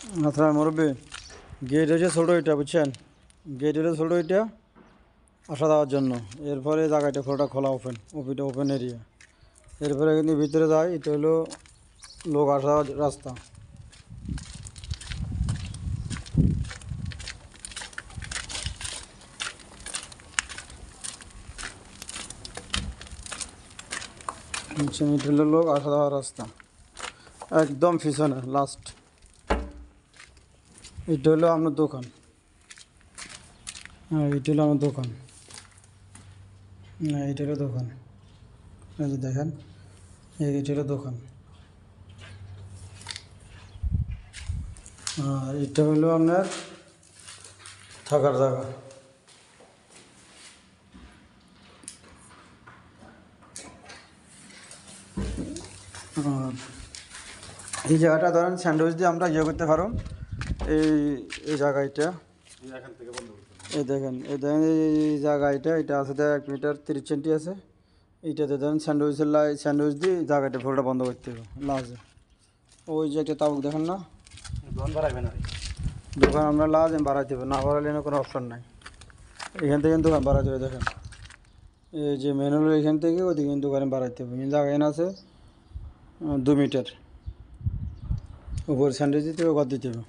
আচ্ছা মুরব্বী, গেট হচ্ছে ছোটো এটা বুঝছেন, গেট হলো ছোটো এটা আসা যাওয়ার জন্য। এরপরে জায়গাটা পুরোটা খোলা ওপেন, ওপিটা ওপেন এরিয়া। এরপরে কিন্তু ভিতরে যায়, এটা হলো লোক আসা যাওয়ার রাস্তা। বুঝছেন, এটা হলো লোক আসা যাওয়ার রাস্তা একদম পিছনে লাস্ট। এটা হলো আপনার দোকান। হ্যাঁ, এটা হলো আমার দোকান। হ্যাঁ, এটা হলো দোকান। এই যে দেখেন, এটা হলো দোকান। আর এটা হলো আপনার থাকার জায়গা। আর এই জায়গাটা ধরেন স্যান্ডউইচ দিয়ে আমরা ইয়ে করতে পারো। এই এই জায়গাটা এই দেখেন, এই জায়গাটা এটা আছে 1 মিটার 30 সেন্টি আছে। এইটাতে ধরেন স্যান্ডউইচ দিয়ে জায়গাটা পুরোটা বন্ধ করতে হবে লাজে। ওই যে একটা তাবুক দেখেন না, দোকান আমরা লাজ বাড়াইতে হবে, না বাড়ালে কোনো অপশন নাই। এখান থেকে দোকান বাড়াইতে হবে। দেখেন এই যে মেন হলো এখান থেকে ওইদিকে দোকানে বাড়াইতে হবে। জায়গা এখানে আছে 2 মিটার, উপর স্যান্ডউইচ দিতে হবে, ঘর দিতে হবে।